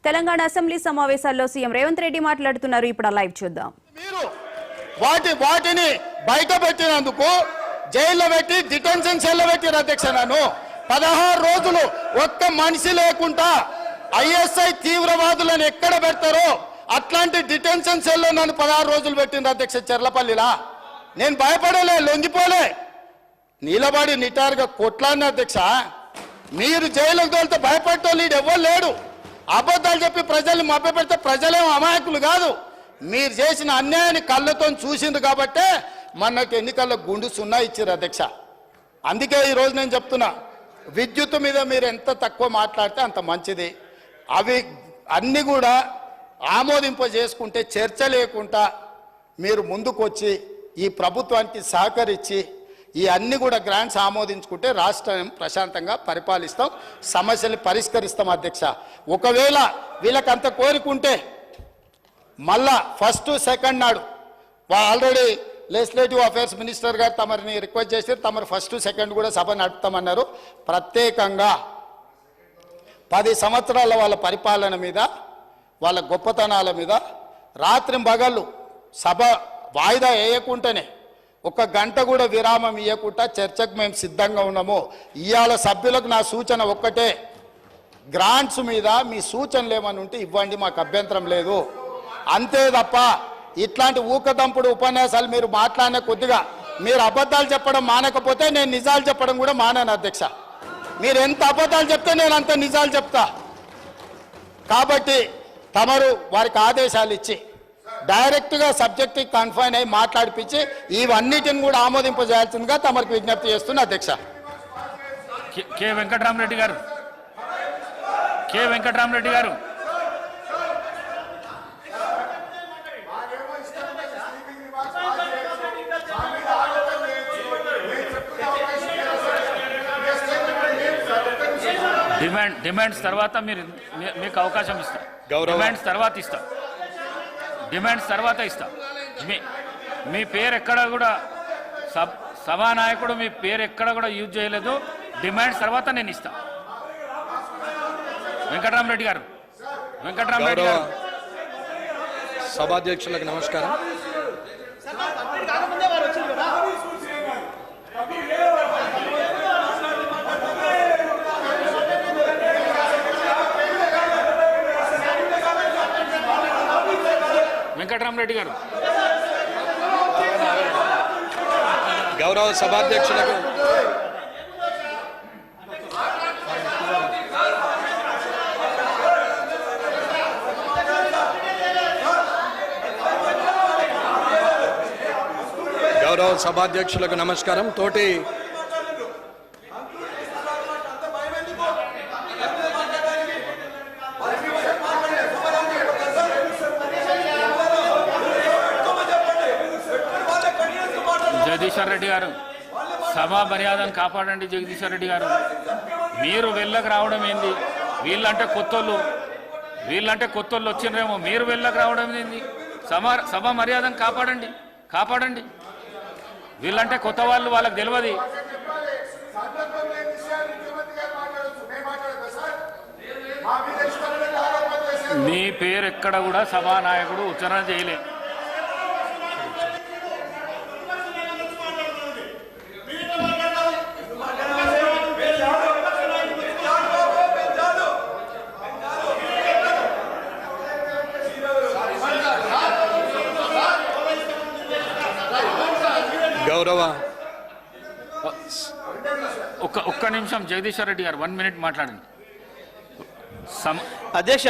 Telangana assembly సమావేశాల్లో CM Revanth Reddy మాట్లాడుతున్నారు. ఇప్పుడు లైవ్ చూద్దాం. మీరు వాటిని బయట పెట్టినందుకు జైల్లో పెట్టి డిటెన్షన్ సెల్లో పెట్టిన అధ్యక్ష నన్ను 16 రోజులు ఒక్క మనిషి లేకుండా ఐఎస్ఐ తీవ్రవాదులను ఎక్కడ పెడతారో అట్లాంటి డిటెన్షన్ సెల్లో నన్ను 16 రోజులు పెట్టింది అధ్యక్ష చెర్లపల్లిలా. నేను భయపడలే, లొంగిపోలే, నిలబడి నిటారుగా కొట్లాడిన అధ్యక్ష. మీరు జైలుకు తోలితే భయపడటోళ్ళు ఎవ్వరు లేడు. అబద్ధాలు చెప్పి ప్రజల్ని మభ్యపెడితే ప్రజలేమో అమాయకులు కాదు. మీరు చేసిన అన్యాయాన్ని కళ్ళతో చూసింది కాబట్టే మనకు ఎన్నికల్లో గుండు సున్నా ఇచ్చారు అధ్యక్ష. అందుకే ఈరోజు నేను చెప్తున్నా, విద్యుత్ మీద మీరు ఎంత తక్కువ మాట్లాడితే అంత మంచిది. అవి అన్నీ కూడా ఆమోదింపజేసుకుంటే చర్చ లేకుండా మీరు ముందుకు వచ్చి ఈ ప్రభుత్వానికి సహకరించి ఈ అన్ని కూడా గ్రాంట్స్ ఆమోదించుకుంటే రాష్ట్రం ప్రశాంతంగా పరిపాలిస్తాం, సమస్యలు పరిష్కరిస్తాం అధ్యక్ష. ఒకవేళ వీళ్ళకంత కోరుకుంటే మళ్ళా ఫస్ట్ సెకండ్ నాడు ఆల్రెడీ లెజిస్లేటివ్ అఫేర్స్ మినిస్టర్ గారు తమరిని రిక్వెస్ట్ చేసి తమరు ఫస్ట్ సెకండ్ కూడా సభ నడుపుతామన్నారు. ప్రత్యేకంగా 10 సంవత్సరాల వాళ్ళ పరిపాలన మీద, వాళ్ళ గొప్పతనాల మీద రాత్రి పగళ్ళు సభ వాయిదా వేయకుండానే 1 గంట కూడా విరామం ఇవ్వకుండా చర్చకు మేము సిద్ధంగా ఉన్నాము. ఇవాళ సభ్యులకు నా సూచన ఒక్కటే, గ్రాంట్స్ మీద మీ సూచనలు ఏమని ఉంటే ఇవ్వండి, మాకు అభ్యంతరం లేదు. అంతే తప్ప ఇట్లాంటి ఊకదంపుడు ఉపన్యాసాలు మీరు మాట్లాడిన కొద్దిగా మీరు అబద్ధాలు చెప్పడం మానకపోతే నేను నిజాలు చెప్పడం కూడా మానాను అధ్యక్ష. మీరు ఎంత అబద్ధాలు చెప్తే నేను అంత నిజాలు చెప్తా. కాబట్టి తమరు వారికి ఆదేశాలు ఇచ్చి డైరెక్ట్గా సబ్జెక్ట్కి కన్ఫైన్ అయ్యి మాట్లాడిపించి ఇవన్నిటిని కూడా ఆమోదింపజేయాల్సిందిగా తమరికి విజ్ఞప్తి చేస్తున్నా అధ్యక్ష. కె వెంకటరామరెడ్డి గారు డిమాండ్స్ తర్వాత మీకు అవకాశం ఇస్తా. డిమాండ్స్ తర్వాత ఇస్తా. మీ పేరు ఎక్కడ కూడా సభానాయకుడు మీ పేరు ఎక్కడ కూడా యూజ్ చేయలేదు. డిమాండ్స్ తర్వాత నేను ఇస్తా. వెంకటరామరెడ్డి గారు సభాధ్యక్షులకు నమస్కారం. వెంకటరామరెడ్డి గారు, గౌరవ సభాధ్యక్షులకు నమస్కారం. తోటి జగదీశ్వర్ రెడ్డి గారు, సభా మర్యాదను కాపాడండి. జగదీశ్వర్ రెడ్డి గారు, మీరు వెళ్ళకు రావడం ఏంది? వీళ్ళంటే కొత్తోళ్ళు వచ్చినరేమో, మీరు వెళ్ళకు రావడం ఏంది? సభా మర్యాదను కాపాడండి. వీళ్ళంటే కొత్త వాళ్ళు, వాళ్ళకి తెలియదు. మీ పేరు ఎక్కడ కూడా సభానాయకుడు ఉచ్చారణ చేయలే. గౌరవ ఒక్క నిమిషం జగదీశ్వర్ రెడ్డి గారు, 1 మినిట్ మాట్లాడండి అధ్యక్ష.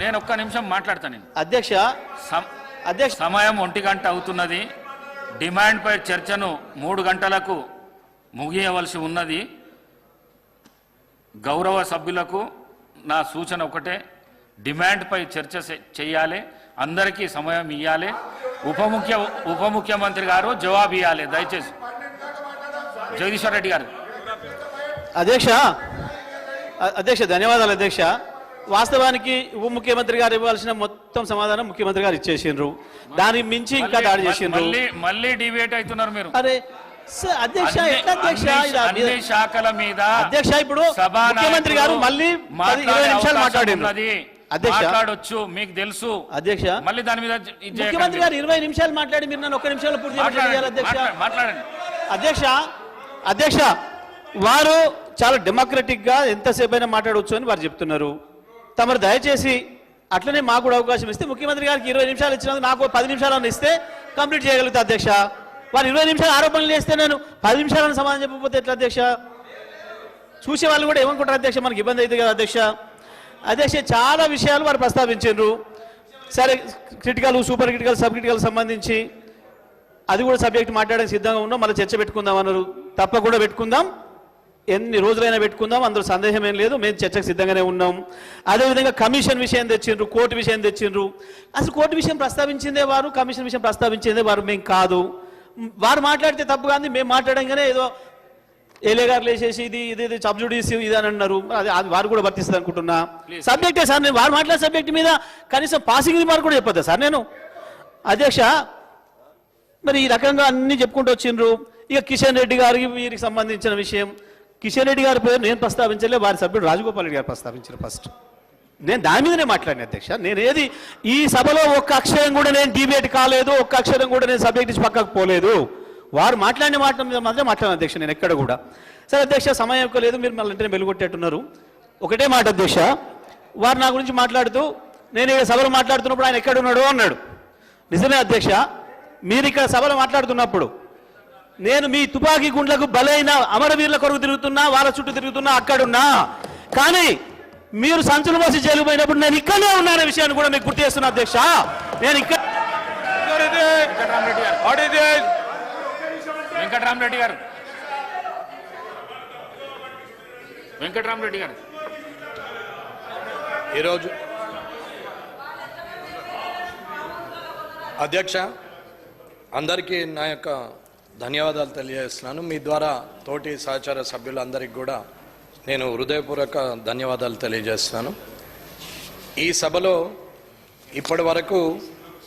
నేను ఒక్క నిమిషం మాట్లాడతాను. అధ్యక్ష, సమయం 1 గంట అవుతున్నది. డిమాండ్ పై చర్చను 3 గంటలకు ముగియవలసి ఉన్నది. గౌరవ సభ్యులకు నా సూచన ఒకటే, డిమాండ్ పై చర్చ చేయాలి, అందరికీ సమయం ఇవ్వాలి. ఉప ముఖ్యమంత్రి గారు జవాబు ఇవ్వాలి దయచేసి. జగదీశ్వర్ రెడ్డి గారు. అధ్యక్ష ధన్యవాదాలు అధ్యక్ష. వాస్తవానికి ఉప ముఖ్యమంత్రి గారు ఇవ్వాల్సిన మొత్తం సమాధానం ముఖ్యమంత్రి గారు ఇచ్చేసిండ్రు. దానికి మించి ఇంకా దాడి చేసిండ్రు. మళ్ళీ డిబేట్ అవుతున్నారు మీరు. అరే అధ్యక్ష, అన్ని శాఖల మీద అధ్యక్ష ఇప్పుడు ముఖ్యమంత్రి గారు మళ్ళీ 20 నిమిషాలు మాట్లాడింది. అధ్యక్ష. మాట్లాడొచ్చు, మీకు తెలుసు అధ్యక్ష, మళ్ళీ దాని మీద ఇది చేయకండి. ముఖ్యమంత్రి గారు 20 నిమిషాలు మాట్లాడి మీరు నన్ను 1 నిమిషంలో పూర్తి చేయాలి అధ్యక్ష. మాట్లాడండి. అధ్యక్ష వారు చాలా డెమోక్రటిక్ గా ఎంతసేపు అయినా మాట్లాడవచ్చు అని వారు చెప్తున్నారు. తమరు దయచేసి అట్లనే మాకు కూడా అవకాశం ఇస్తే, ముఖ్యమంత్రి గారికి 20 నిమిషాలు ఇచ్చినందుకు నాకు 10 నిమిషాలను ఇస్తే కంప్లీట్ చేయగలుగుతా అధ్యక్ష. వారు 20 నిమిషాలు ఆరోపణలు చేస్తే నేను 10 నిమిషాలను సమాధానం చెప్పకపోతే ఎట్లా అధ్యక్ష? చూసే వాళ్ళు కూడా ఏమనుకుంటారు అధ్యక్ష, మనకి ఇబ్బంది అవుతుంది కదా అధ్యక్ష. అధ్యక్ష చాలా విషయాలు వారు ప్రస్తావించారు. సరే, critical, super critical, sub critical సంబంధించి అది కూడా సబ్జెక్ట్ మాట్లాడడానికి సిద్ధంగా ఉన్నాం. మళ్ళీ చర్చ పెట్టుకుందాం అన్నారు. తప్పకుండా పెట్టుకుందాం, ఎన్ని రోజులైనా పెట్టుకుందాం, అందులో సందేహం ఏం లేదు. మేము చర్చకు సిద్ధంగానే ఉన్నాం. అదేవిధంగా కమిషన్ విషయం తెచ్చిండ్రు, కోర్టు విషయం తెచ్చిండ్రు. అసలు కోర్టు విషయం ప్రస్తావించిందే వారు, కమిషన్ విషయం ప్రస్తావించిందే వారు, మేము కాదు. వారు మాట్లాడితే తప్పు కాదు, మేము మాట్లాడంగానే ఏదో ఏలే గారు లేచేసి ఇది ఇది సబ్జుడిస్ ఇది అని అన్నారు. అది వారు కూడా వర్తిస్తుంది అనుకుంటున్నా. సబ్జెక్టే సార్, నేను వారు మాట్లాడే సబ్జెక్ట్ మీద కనీసం పాసింగ్ రిమార్క్ కూడా చెప్పొద్దా సార్ నేను? అధ్యక్ష, మరి ఈ రకంగా అన్ని చెప్పుకుంటూ వచ్చిండ్రు. ఇక కిషన్ రెడ్డి గారికి వీరికి సంబంధించిన విషయం, కిషన్ రెడ్డి గారి పేరు నేను ప్రస్తావించలే, వారి సభ్యుడు రాజగోపాల్ రెడ్డి గారు ప్రస్తావించారు ఫస్ట్. నేను దాని మీదనే మాట్లాడిన అధ్యక్ష. నేను ఏది ఈ సభలో ఒక్క అక్షరం కూడా నేను డిబేట్ కాలేదు, ఒక్క అక్షరం కూడా నేను సబ్జెక్ట్ ఇచ్చి పక్కకు పోలేదు. వారు మాట్లాడిన మాట మీద మాత్రం మాట్లాడిన అధ్యక్ష, నేను ఎక్కడ కూడా. సరే అధ్యక్ష, సమయం ఎక్కువ లేదు, మీరు మళ్ళీ వెంటనే వెలుగొట్టేట్టున్నారు. ఒకటే మాట అధ్యక్ష, వారు నా గురించి మాట్లాడుతూ నేను ఇక్కడ సభలో మాట్లాడుతున్నప్పుడు ఆయన ఎక్కడున్నాడు అన్నాడు. నిజమే అధ్యక్ష, మీరు ఇక్కడ సభలో మాట్లాడుతున్నప్పుడు నేను మీ తుపాకీ గుండ్లకు బలైన అమరవీరుల కొరకు తిరుగుతున్నా, వాళ్ళ చుట్టూ తిరుగుతున్నా, అక్కడున్నా. కానీ మీరు సంచులు మోసి జైలు పోయినప్పుడు నేను ఇక్కడనే ఉన్నానే విషయాన్ని కూడా మీకు గుర్తు చేస్తున్నా అధ్యక్ష. నేను ఇక్కడ వెంకటరామరెడ్డి గారు ఈరోజు అధ్యక్ష, అందరికీ నా యొక్క ధన్యవాదాలు తెలియజేస్తున్నాను. మీ ద్వారా తోటి సహచార సభ్యులందరికీ కూడా నేను హృదయపూర్వక ధన్యవాదాలు తెలియజేస్తున్నాను. ఈ సభలో ఇప్పటి వరకు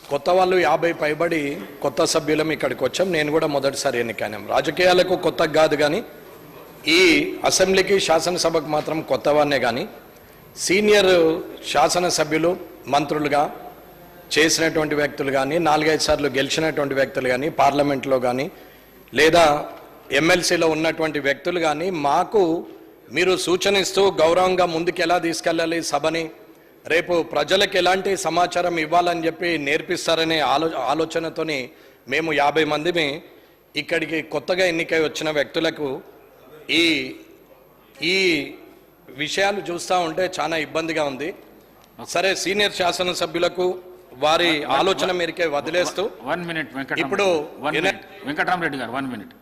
కొత్త వాళ్ళు 50 పైబడి కొత్త సభ్యులం ఇక్కడికి వచ్చాం. నేను కూడా మొదటిసారి ఎన్నికైనాం. రాజకీయాలకు కొత్త కాదు, కానీ ఈ అసెంబ్లీకి శాసనసభకు మాత్రం కొత్తవాన్నే. కానీ సీనియర్ శాసనసభ్యులు, మంత్రులుగా చేసినటువంటి వ్యక్తులు కానీ, 4-5 సార్లు గెలిచినటువంటి వ్యక్తులు కానీ, పార్లమెంట్లో కానీ లేదా ఎమ్మెల్సీలో ఉన్నటువంటి వ్యక్తులు కానీ మాకు మీరు సూచన ఇస్తూ గౌరవంగా ముందుకు ఎలా తీసుకెళ్ళాలి సభని, రేపు ప్రజలకు ఎలాంటి సమాచారం ఇవ్వాలని చెప్పి నేర్పిస్తారనే ఆలోచనతోని మేము 50 మందిని ఇక్కడికి కొత్తగా ఎన్నికై వచ్చిన వ్యక్తులకు ఈ విషయాలు చూస్తూ ఉంటే చాలా ఇబ్బందిగా ఉంది. సరే, సీనియర్ శాసనసభ్యులకు వారి ఆలోచన మేరకే వదిలేస్తూ వన్ మినిట్ ఇప్పుడు వెంకటరామరెడ్డి గారు 1 మినిట్.